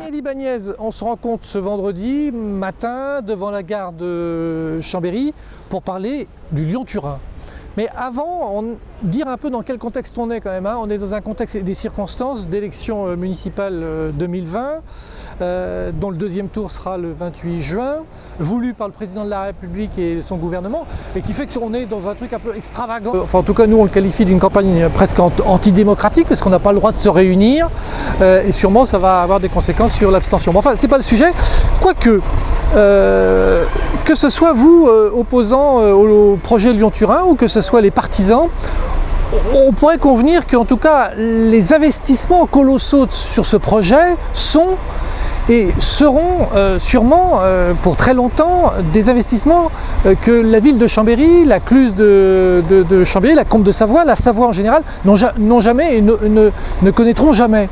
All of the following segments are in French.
Daniel Ibanez, on se rencontre ce vendredi matin devant la gare de Chambéry pour parler du Lyon-Turin. Mais avant, dire un peu dans quel contexte on est quand même. Hein. On est dans un contexte et des circonstances d'élections municipales 2020, dont le deuxième tour sera le 28 juin, voulu par le président de la République et son gouvernement, et qui fait qu'on est dans un truc un peu extravagant. Enfin, en tout cas, nous, on le qualifie d'une campagne presque antidémocratique, parce qu'on n'a pas le droit de se réunir, et sûrement, ça va avoir des conséquences sur l'abstention. Mais enfin, c'est pas le sujet. Quoique, que ce soit vous, opposants au projet Lyon-Turin, ou que ce soit les partisans, on pourrait convenir qu'en tout cas les investissements colossaux sur ce projet sont et seront sûrement pour très longtemps des investissements que la ville de Chambéry, la Cluse de Chambéry, la Combe de Savoie, la Savoie en général n'ont jamais et ne connaîtront jamais.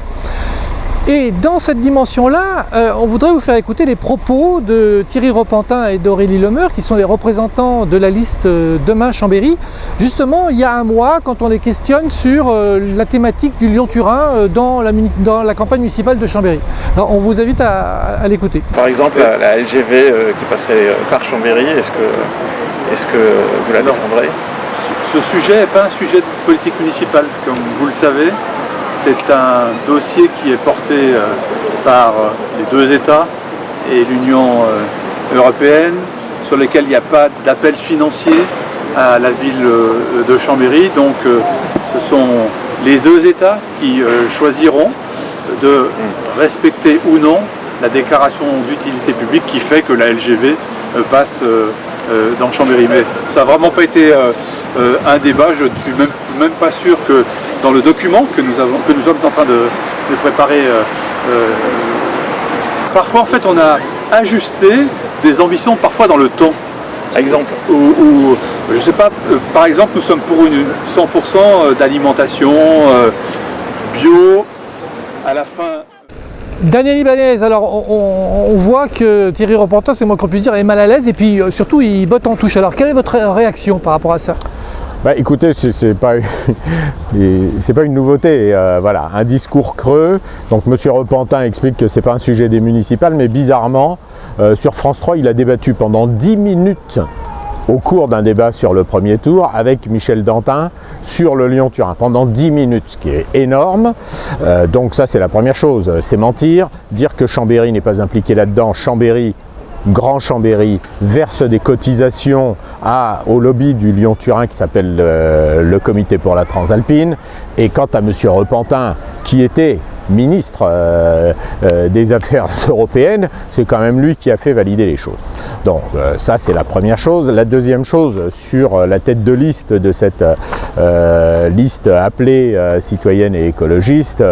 Et dans cette dimension-là, on voudrait vous faire écouter les propos de Thierry Repentin et d'Aurélie Lemeur, qui sont les représentants de la liste Demain Chambéry, justement il y a un mois, quand on les questionne sur la thématique du Lyon-Turin dans la campagne municipale de Chambéry. Alors on vous invite à l'écouter. Par exemple, la LGV qui passerait par Chambéry, est-ce que vous la défendrez? Ce sujet n'est pas un sujet de politique municipale, comme vous le savez. C'est un dossier qui est porté par les deux États et l'Union européenne, sur lesquels il n'y a pas d'appel financier à la ville de Chambéry. Donc ce sont les deux États qui choisiront de respecter ou non la déclaration d'utilité publique qui fait que la LGV passe dans Chambéry. Mais ça n'a vraiment pas été un débat. Je ne suis même pas sûr que dans le document que nous sommes en train de préparer, parfois en fait on a ajusté des ambitions parfois dans le temps. Exemple. Ou je sais pas, par exemple nous sommes pour une 100% d'alimentation bio à la fin. Daniel Ibanez, alors on voit que Thierry Repentin, c'est moins qu'on puisse dire, est mal à l'aise et puis surtout il botte en touche. Alors quelle est votre réaction par rapport à ça? Écoutez, c'est pas une nouveauté, voilà, un discours creux. Donc M. Repentin explique que c'est pas un sujet des municipales, mais bizarrement, sur France 3, il a débattu pendant 10 minutes au cours d'un débat sur le premier tour avec Michel Dantin sur le Lyon-Turin, pendant 10 minutes, ce qui est énorme. Donc ça, c'est la première chose, c'est mentir. Dire que Chambéry n'est pas impliqué là-dedans. Grand Chambéry verse des cotisations au lobby du Lyon-Turin qui s'appelle le Comité pour la Transalpine. Et quant à M. Repentin, qui était ministre des Affaires européennes, c'est quand même lui qui a fait valider les choses. Donc ça, c'est la première chose. La deuxième chose, sur la tête de liste de cette liste appelée citoyenne et écologiste,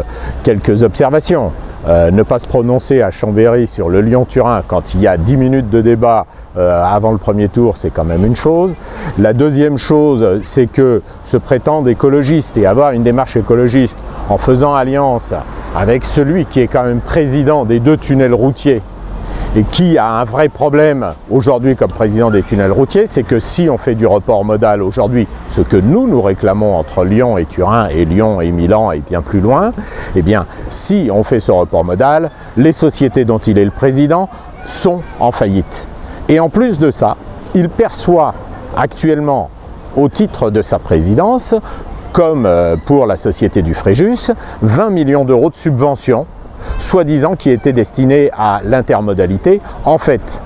quelques observations. Ne pas se prononcer à Chambéry sur le Lyon-Turin quand il y a 10 minutes de débat avant le premier tour, c'est quand même une chose. La deuxième chose, c'est que se prétendre écologiste et avoir une démarche écologiste en faisant alliance avec celui qui est quand même président des deux tunnels routiers et qui a un vrai problème aujourd'hui comme président des tunnels routiers, c'est que si on fait du report modal aujourd'hui, ce que nous réclamons entre Lyon et Turin et Lyon et Milan et bien plus loin, eh bien si on fait ce report modal, les sociétés dont il est le président sont en faillite. Et en plus de ça, il perçoit actuellement au titre de sa présidence, comme pour la société du Fréjus, 20 millions d'euros de subventions soi-disant qui était destiné à l'intermodalité. En fait,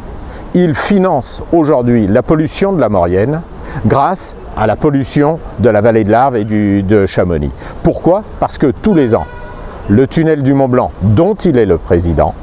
il finance aujourd'hui la pollution de la Maurienne grâce à la pollution de la vallée de l'Arve et de Chamonix. Pourquoi? Parce que tous les ans, le tunnel du Mont-Blanc, dont il est le président,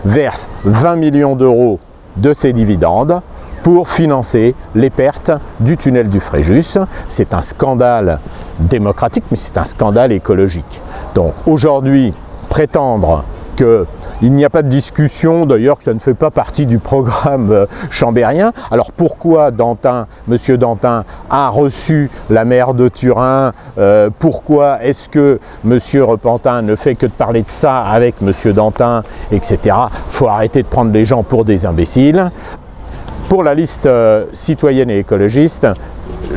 verse 20 millions d'euros de ses dividendes pour financer les pertes du tunnel du Fréjus. C'est un scandale démocratique, mais c'est un scandale écologique. Donc aujourd'hui, prétendre qu'il n'y a pas de discussion, d'ailleurs que ça ne fait pas partie du programme chambérien. Alors pourquoi M. Dantin a reçu la maire de Turin? Pourquoi est-ce que M. Repentin ne fait que de parler de ça avec M. Dantin, etc. Il faut arrêter de prendre les gens pour des imbéciles. Pour la liste citoyenne et écologiste,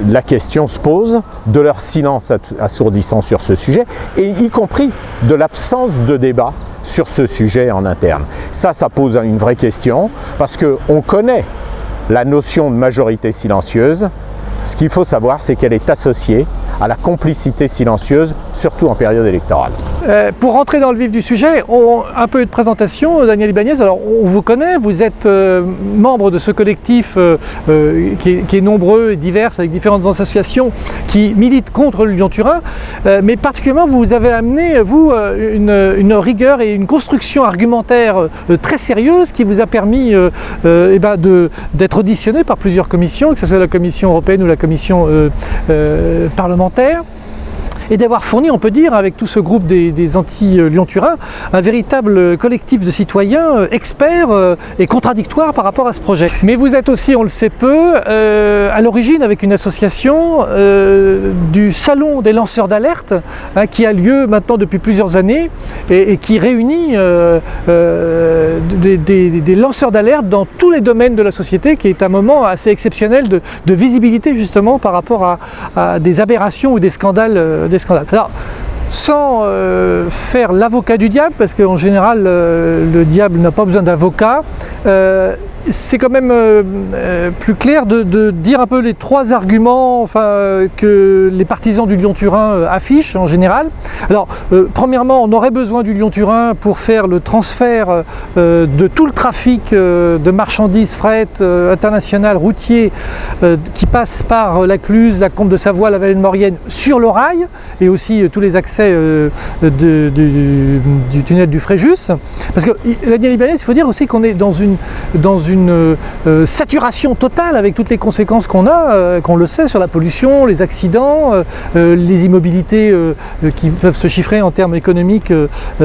la question se pose de leur silence assourdissant sur ce sujet, et y compris de l'absence de débat sur ce sujet en interne. Ça pose une vraie question, parce qu'on connaît la notion de majorité silencieuse. Ce qu'il faut savoir, c'est qu'elle est associée à la complicité silencieuse, surtout en période électorale. Pour rentrer dans le vif du sujet, un peu de présentation, Daniel Ibanez. Alors, on vous connaît, vous êtes membre de ce collectif qui est nombreux et divers, avec différentes associations qui militent contre le Lyon-Turin, mais particulièrement, vous avez amené, vous, une rigueur et une construction argumentaire très sérieuse qui vous a permis d'être auditionné par plusieurs commissions, que ce soit la Commission européenne ou la Commission parlementaire, et d'avoir fourni, on peut dire, avec tout ce groupe des anti-Lyon-Turin, un véritable collectif de citoyens experts et contradictoires par rapport à ce projet. Mais vous êtes aussi, on le sait peu, à l'origine avec une association du Salon des lanceurs d'alerte, qui a lieu maintenant depuis plusieurs années et qui réunit des lanceurs d'alerte dans tous les domaines de la société, qui est un moment assez exceptionnel de visibilité justement par rapport à des aberrations ou des scandales. Alors, sans faire l'avocat du diable, parce qu'en général le diable n'a pas besoin d'avocat, c'est quand même plus clair de dire un peu les trois arguments que les partisans du Lyon-Turin affichent en général. Alors, premièrement, on aurait besoin du Lyon-Turin pour faire le transfert de tout le trafic de marchandises, fret, international, routier, qui passe par la Cluse, la Combe de Savoie, la vallée de Maurienne, sur le rail, et aussi tous les accès du tunnel du Fréjus. Parce que, Daniel Ibanez, il faut dire aussi qu'on est dans une saturation totale avec toutes les conséquences qu'on a, qu'on le sait, sur la pollution, les accidents, les immobilités qui peuvent se chiffrer en termes économiques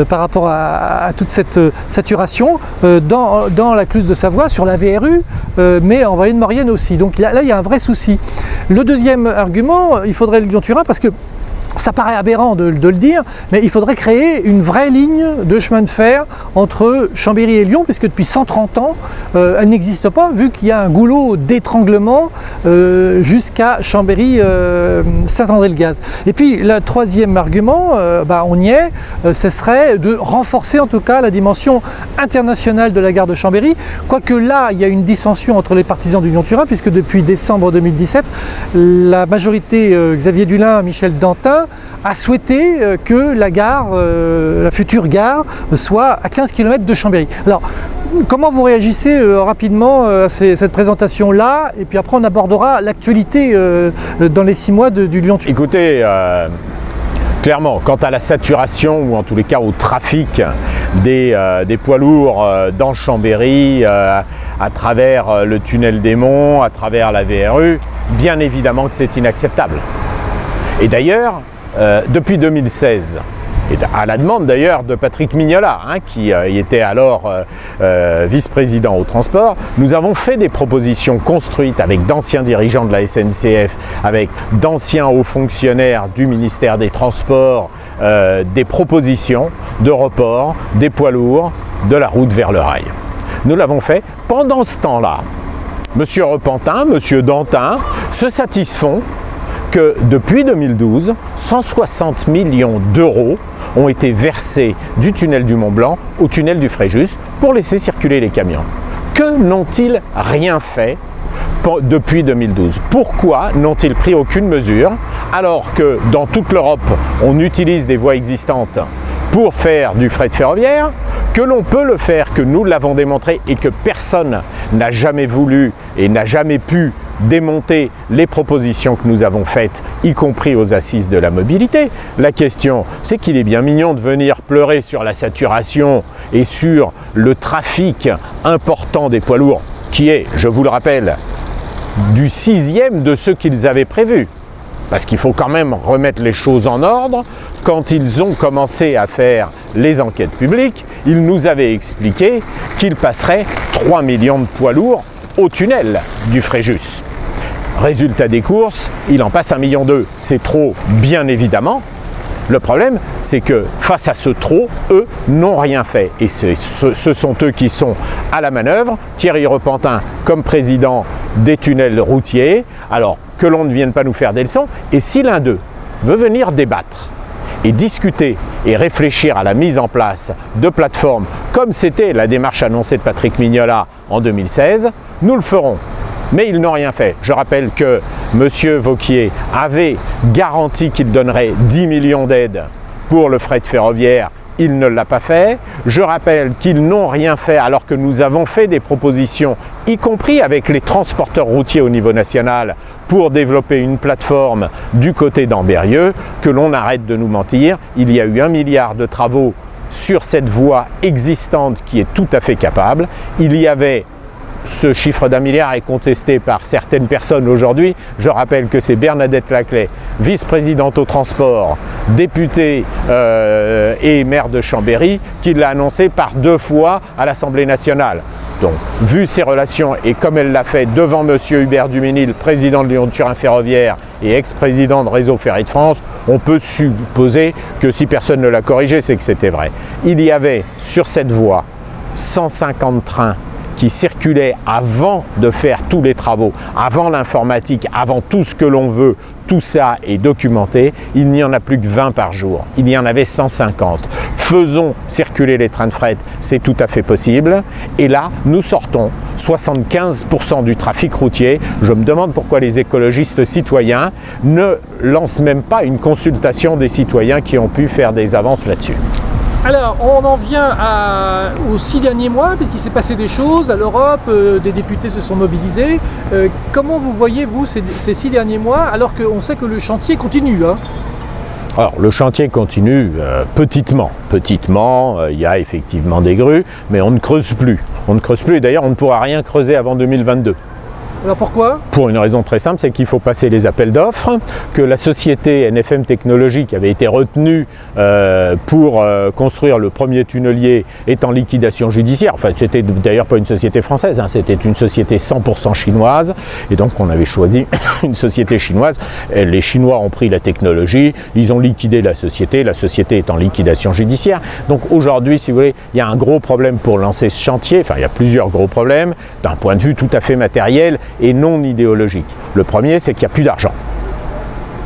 par rapport à toute cette saturation dans la Cluse de Savoie, sur la VRU, mais en vallée de Maurienne aussi. Donc là, il y a un vrai souci. Le deuxième argument, il faudrait le Lyon-Turin parce que ça paraît aberrant de le dire, mais il faudrait créer une vraie ligne de chemin de fer entre Chambéry et Lyon, puisque depuis 130 ans, elle n'existe pas, vu qu'il y a un goulot d'étranglement jusqu'à Chambéry-Saint-André-le-Gaz. Et puis, le troisième argument, on y est, ce serait de renforcer en tout cas la dimension internationale de la gare de Chambéry, quoique là, il y a une dissension entre les partisans du Lyon-Turin, puisque depuis décembre 2017, la majorité Xavier Dulin, Michel Dantin, a souhaité que la gare, la future gare, soit à 15 km de Chambéry. Alors, comment vous réagissez rapidement à cette présentation-là? Et puis après, on abordera l'actualité dans les 6 mois du Lyon-Turin. Écoutez, clairement, quant à la saturation, ou en tous les cas au trafic des poids lourds dans Chambéry, à travers le tunnel des Monts, à travers la VRU, bien évidemment que c'est inacceptable. Et d'ailleurs, depuis 2016, et à la demande d'ailleurs de Patrick Mignola, qui était alors vice-président au transport, nous avons fait des propositions construites avec d'anciens dirigeants de la SNCF, avec d'anciens hauts fonctionnaires du ministère des Transports, des propositions de report des poids lourds de la route vers le rail. Nous l'avons fait. Pendant ce temps-là, M. Repentin, M. Dantin se satisfont que depuis 2012, 160 millions d'euros ont été versés du tunnel du Mont-Blanc au tunnel du Fréjus pour laisser circuler les camions. Que n'ont-ils rien fait depuis 2012? Pourquoi n'ont-ils pris aucune mesure alors que dans toute l'Europe, on utilise des voies existantes pour faire du fret ferroviaire, que l'on peut le faire, que nous l'avons démontré et que personne n'a jamais voulu et n'a jamais pu démonter les propositions que nous avons faites, y compris aux assises de la mobilité. La question, c'est qu'il est bien mignon de venir pleurer sur la saturation et sur le trafic important des poids lourds, qui est, je vous le rappelle, du 6e de ce qu'ils avaient prévu. Parce qu'il faut quand même remettre les choses en ordre. Quand ils ont commencé à faire les enquêtes publiques, ils nous avaient expliqué qu'ils passeraient 3 millions de poids lourds au tunnel du Fréjus. Résultat des courses, il en passe 1,2 million. C'est trop, bien évidemment. Le problème, c'est que face à ce trop, eux n'ont rien fait. Et ce sont eux qui sont à la manœuvre. Thierry Repentin comme président des tunnels routiers. Alors, que l'on ne vienne pas nous faire des leçons. Et si l'un d'eux veut venir débattre et discuter et réfléchir à la mise en place de plateformes comme c'était la démarche annoncée de Patrick Mignola en 2016, nous le ferons. Mais ils n'ont rien fait. Je rappelle que M. Wauquiez avait garanti qu'il donnerait 10 millions d'aides pour le fret ferroviaire. Il ne l'a pas fait. Je rappelle qu'ils n'ont rien fait alors que nous avons fait des propositions, y compris avec les transporteurs routiers au niveau national, pour développer une plateforme du côté d'Ambérieu, que l'on arrête de nous mentir. Il y a eu 1 milliard de travaux sur cette voie existante qui est tout à fait capable. Il y avait ce chiffre d'1 milliard est contesté par certaines personnes aujourd'hui. Je rappelle que c'est Bernadette Laclais, vice-présidente au transport, députée et maire de Chambéry, qui l'a annoncé par 2 fois à l'Assemblée nationale. Donc, vu ces relations et comme elle l'a fait devant M. Hubert Duménil, président de Lyon-Turin Ferroviaire et ex-président de Réseau Ferry de France, on peut supposer que si personne ne l'a corrigé, c'est que c'était vrai. Il y avait sur cette voie 150 trains qui circulaient avant de faire tous les travaux, avant l'informatique, avant tout ce que l'on veut, tout ça est documenté. Il n'y en a plus que 20 par jour, il y en avait 150. Faisons circuler les trains de fret, c'est tout à fait possible. Et là, nous sortons 75% du trafic routier. Je me demande pourquoi les écologistes citoyens ne lancent même pas une consultation des citoyens qui ont pu faire des avances là-dessus. Alors, on en vient aux 6 derniers mois, puisqu'il s'est passé des choses à l'Europe, des députés se sont mobilisés. Comment vous voyez, vous, ces 6 derniers mois, alors qu'on sait que le chantier continue, hein? Alors, le chantier continue petitement. Petitement, il y a effectivement des grues, mais on ne creuse plus. On ne creuse plus, et d'ailleurs, on ne pourra rien creuser avant 2022. Alors pourquoi? Pour une raison très simple, c'est qu'il faut passer les appels d'offres, que la société NFM Technologies qui avait été retenue pour construire le premier tunnelier est en liquidation judiciaire. Enfin, c'était d'ailleurs pas une société française, hein, c'était une société 100% chinoise, et donc on avait choisi une société chinoise. Et les Chinois ont pris la technologie, ils ont liquidé la société est en liquidation judiciaire. Donc aujourd'hui, si vous voulez, il y a un gros problème pour lancer ce chantier, enfin il y a plusieurs gros problèmes, d'un point de vue tout à fait matériel et non idéologique. Le premier, c'est qu'il n'y a plus d'argent.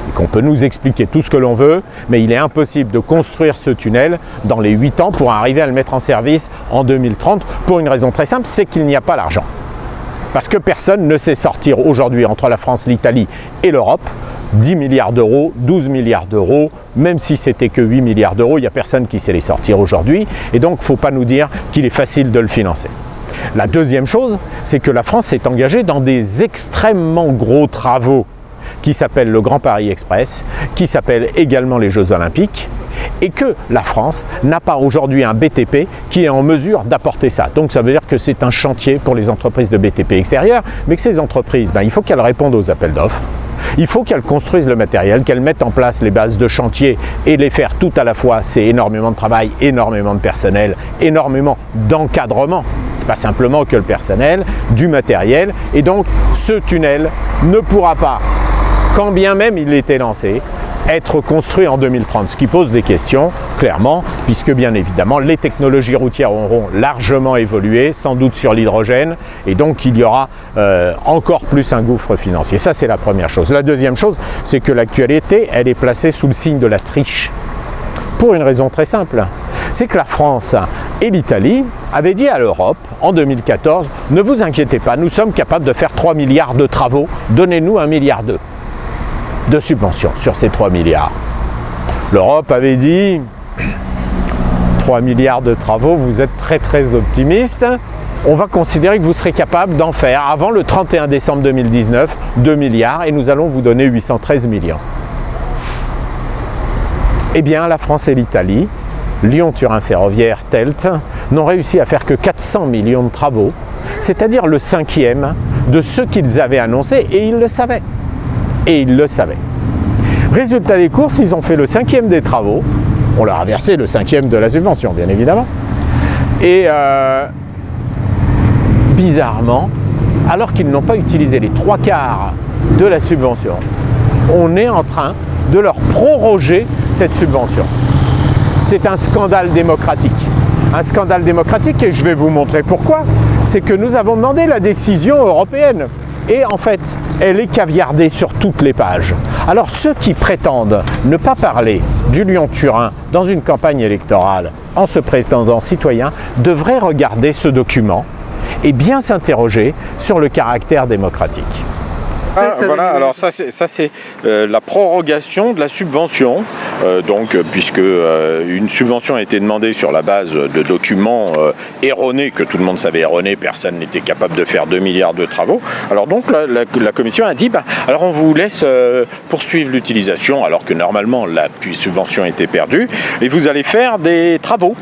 Et qu'on peut nous expliquer tout ce que l'on veut, mais il est impossible de construire ce tunnel dans les 8 ans pour arriver à le mettre en service en 2030, pour une raison très simple, c'est qu'il n'y a pas l'argent. Parce que personne ne sait sortir aujourd'hui entre la France, l'Italie et l'Europe 10 milliards d'euros, 12 milliards d'euros, même si c'était que 8 milliards d'euros, il n'y a personne qui sait les sortir aujourd'hui, et donc il ne faut pas nous dire qu'il est facile de le financer. La deuxième chose, c'est que la France s'est engagée dans des extrêmement gros travaux qui s'appellent le Grand Paris Express, qui s'appellent également les Jeux Olympiques, et que la France n'a pas aujourd'hui un BTP qui est en mesure d'apporter ça. Donc ça veut dire que c'est un chantier pour les entreprises de BTP extérieures, mais que ces entreprises, il faut qu'elles répondent aux appels d'offres. Il faut qu'elles construisent le matériel, qu'elles mettent en place les bases de chantier et les faire tout à la fois. C'est énormément de travail, énormément de personnel, énormément d'encadrement. Ce n'est pas simplement que le personnel, du matériel. Et donc, ce tunnel ne pourra pas, quand bien même il était lancé, être construit en 2030, ce qui pose des questions, clairement, puisque bien évidemment, les technologies routières auront largement évolué, sans doute sur l'hydrogène, et donc il y aura encore plus un gouffre financier. Ça, c'est la première chose. La deuxième chose, c'est que l'actualité, elle est placée sous le signe de la triche, pour une raison très simple. C'est que la France et l'Italie avaient dit à l'Europe, en 2014, ne vous inquiétez pas, nous sommes capables de faire 3 milliards de travaux, donnez-nous 1,2 milliard de subventions sur ces 3 milliards. L'Europe avait dit 3 milliards de travaux, vous êtes très très optimiste, on va considérer que vous serez capable d'en faire avant le 31 décembre 2019 2 milliards et nous allons vous donner 813 millions. Eh bien la France et l'Italie, Lyon-Turin Ferroviaire, TELT, n'ont réussi à faire que 400 millions de travaux, c'est-à-dire le 5e de ceux qu'ils avaient annoncés, et ils le savaient. Et ils le savaient. Résultat des courses, ils ont fait le 5e des travaux. On leur a versé le 5e de la subvention, bien évidemment. Et bizarrement, alors qu'ils n'ont pas utilisé les 3/4 de la subvention, on est en train de leur proroger cette subvention. C'est un scandale démocratique. Un scandale démocratique, et je vais vous montrer pourquoi. C'est que nous avons demandé la décision européenne. Et en fait, elle est caviardée sur toutes les pages. Alors ceux qui prétendent ne pas parler du Lyon-Turin dans une campagne électorale en se prétendant citoyen devraient regarder ce document et bien s'interroger sur le caractère démocratique. Voilà, alors ça c'est la prorogation de la subvention, puisque une subvention a été demandée sur la base de documents erronés, que tout le monde savait erronés, personne n'était capable de faire 2 milliards de travaux. Alors donc la commission a dit, alors on vous laisse poursuivre l'utilisation, alors que normalement la subvention était perdue, et vous allez faire des travaux.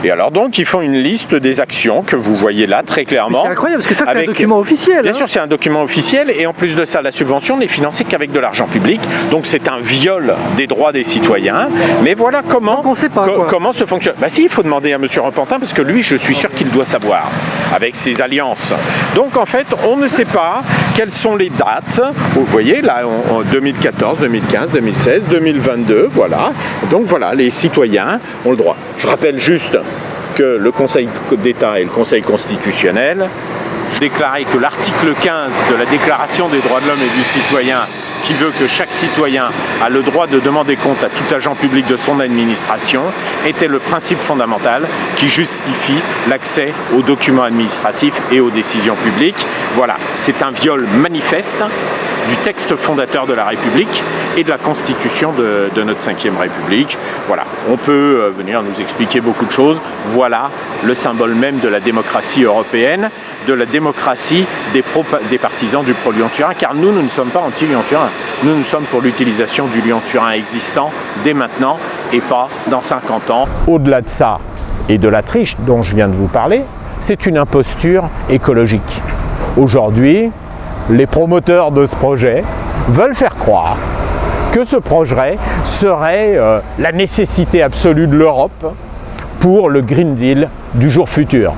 Et alors donc ils font une liste des actions que vous voyez là très clairement. C'est incroyable parce que ça c'est un document officiel. Bien sûr c'est un document officiel et en plus de ça la subvention n'est financée qu'avec de l'argent public. Donc c'est un viol des droits des citoyens. Mais voilà comment, on sait pas, comment se fonctionne. Si, il faut demander à M. Repentin parce que lui je suis sûr qu'il doit savoir avec ses alliances. Donc en fait on ne sait pas quelles sont les dates. Vous voyez là en 2014, 2015, 2016, 2022 voilà. Donc voilà les citoyens ont le droit. Je rappelle juste que le Conseil d'État et le Conseil constitutionnel déclaraient que l'article 15 de la Déclaration des droits de l'homme et du citoyen, qui veut que chaque citoyen a le droit de demander compte à tout agent public de son administration, était le principe fondamental qui justifie l'accès aux documents administratifs et aux décisions publiques. Voilà, c'est un viol manifeste du texte fondateur de la République et de la Constitution de notre 5e République. Voilà, on peut venir nous expliquer beaucoup de choses. Voilà le symbole même de la démocratie européenne, de la démocratie des partisans du pro-Lyon-Turin, car nous ne sommes pas anti-Lyon-Turin. Nous sommes pour l'utilisation du Lyon-Turin existant dès maintenant et pas dans 50 ans. Au-delà de ça et de la triche dont je viens de vous parler, c'est une imposture écologique. Aujourd'hui, les promoteurs de ce projet veulent faire croire que ce projet serait la nécessité absolue de l'Europe pour le Green Deal du jour futur.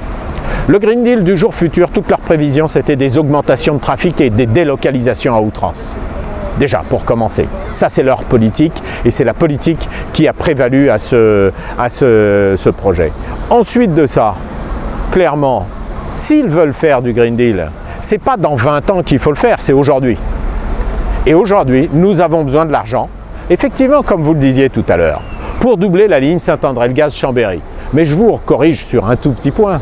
Le Green Deal du jour futur, toutes leurs prévisions, c'était des augmentations de trafic et des délocalisations à outrance. Déjà, pour commencer. Ça, c'est leur politique et c'est la politique qui a prévalu à ce projet. Ensuite de ça, clairement, s'ils veulent faire du Green Deal, c'est pas dans 20 ans qu'il faut le faire, c'est aujourd'hui. Et aujourd'hui, nous avons besoin de l'argent, effectivement, comme vous le disiez tout à l'heure, pour doubler la ligne Saint-André-le-Gaz-Chambéry. Mais je vous corrige sur un tout petit point,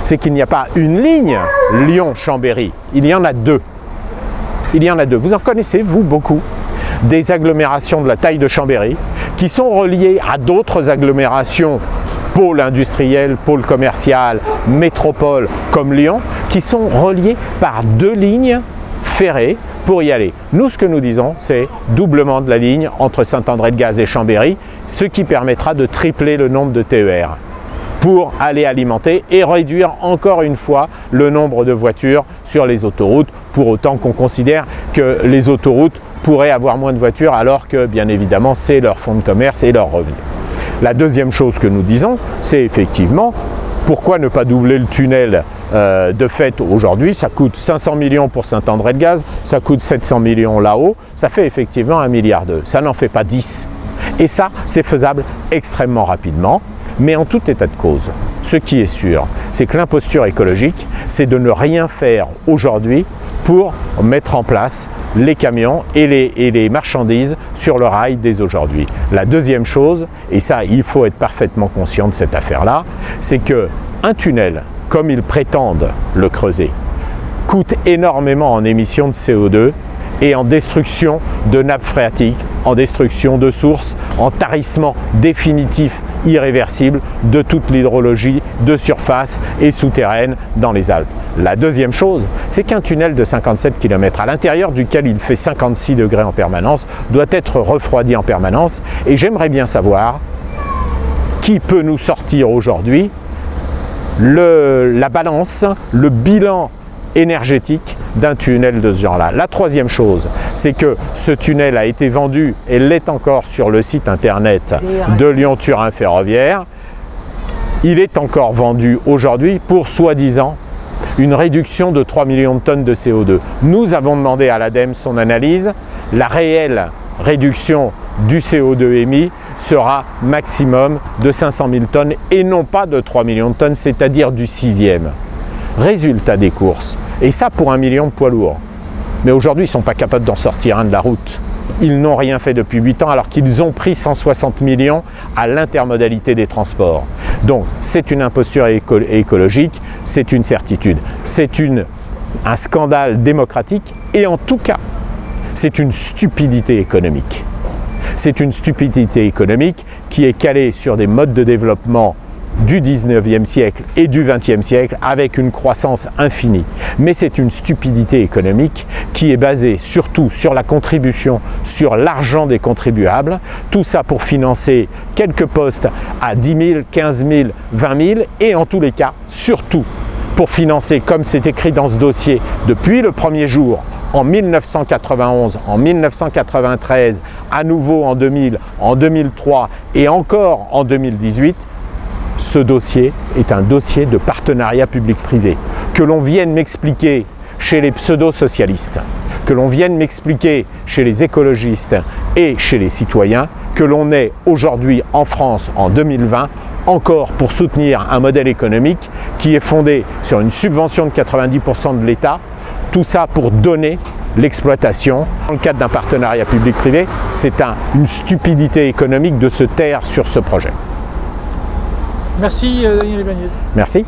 c'est qu'il n'y a pas une ligne Lyon-Chambéry, il y en a deux. Il y en a deux. Vous en connaissez, vous, beaucoup, des agglomérations de la taille de Chambéry qui sont reliées à d'autres agglomérations, pôle industriel, pôle commercial, métropole comme Lyon, qui sont reliées par 2 lignes ferrées pour y aller. Nous, ce que nous disons, c'est doublement de la ligne entre Saint-André-le-Gaz et Chambéry, ce qui permettra de tripler le nombre de TER pour aller alimenter et réduire encore une fois le nombre de voitures sur les autoroutes, pour autant qu'on considère que les autoroutes pourraient avoir moins de voitures alors que, bien évidemment, c'est leur fonds de commerce et leurs revenus. La deuxième chose que nous disons, c'est effectivement, pourquoi ne pas doubler le tunnel de fait aujourd'hui, ça coûte 500 millions pour Saint-André-le-Gaz, ça coûte 700 millions là-haut, ça fait effectivement 1,2 milliard, ça n'en fait pas 10. Et ça, c'est faisable extrêmement rapidement, mais en tout état de cause. Ce qui est sûr, c'est que l'imposture écologique, c'est de ne rien faire aujourd'hui pour mettre en place les camions et les marchandises sur le rail dès aujourd'hui. La deuxième chose, et ça il faut être parfaitement conscient de cette affaire-là, c'est qu'un tunnel, comme ils prétendent le creuser, coûte énormément en émissions de CO2 et en destruction de nappes phréatiques, en destruction de sources, en tarissement définitif irréversible de toute l'hydrologie de surface et souterraine dans les Alpes. La deuxième chose, c'est qu'un tunnel de 57 km à l'intérieur duquel il fait 56 degrés en permanence doit être refroidi en permanence, et j'aimerais bien savoir qui peut nous sortir aujourd'hui la balance, le bilan énergétique d'un tunnel de ce genre-là. La troisième chose, c'est que ce tunnel a été vendu, et l'est encore sur le site internet de Lyon-Turin Ferroviaire. Il est encore vendu aujourd'hui pour soi-disant une réduction de 3 millions de tonnes de CO2. Nous avons demandé à l'ADEME son analyse. La réelle réduction du CO2 émis sera maximum de 500 000 tonnes et non pas de 3 millions de tonnes, c'est-à-dire du 6e. Résultat des courses, et ça pour 1 million de poids lourds, Mais aujourd'hui, ils ne sont pas capables d'en sortir un de la route. Ils n'ont rien fait depuis 8 ans alors qu'ils ont pris 160 millions à l'intermodalité des transports. Donc c'est une imposture écologique, c'est une certitude. C'est un scandale démocratique et en tout cas, c'est une stupidité économique. C'est une stupidité économique qui est calée sur des modes de développement du 19e siècle et du 20e siècle avec une croissance infinie. Mais c'est une stupidité économique qui est basée surtout sur la contribution, sur l'argent des contribuables, tout ça pour financer quelques postes à 10 000, 15 000, 20 000 et en tous les cas, surtout pour financer, comme c'est écrit dans ce dossier, depuis le premier jour, en 1991, en 1993, à nouveau en 2000, en 2003 et encore en 2018, ce dossier est un dossier de partenariat public-privé. Que l'on vienne m'expliquer chez les pseudo-socialistes, que l'on vienne m'expliquer chez les écologistes et chez les citoyens, que l'on est aujourd'hui en France, en 2020, encore pour soutenir un modèle économique qui est fondé sur une subvention de 90% de l'État, tout ça pour donner l'exploitation. Dans le cadre d'un partenariat public-privé, c'est une stupidité économique de se taire sur ce projet. Merci Daniel Ebaniez. Merci.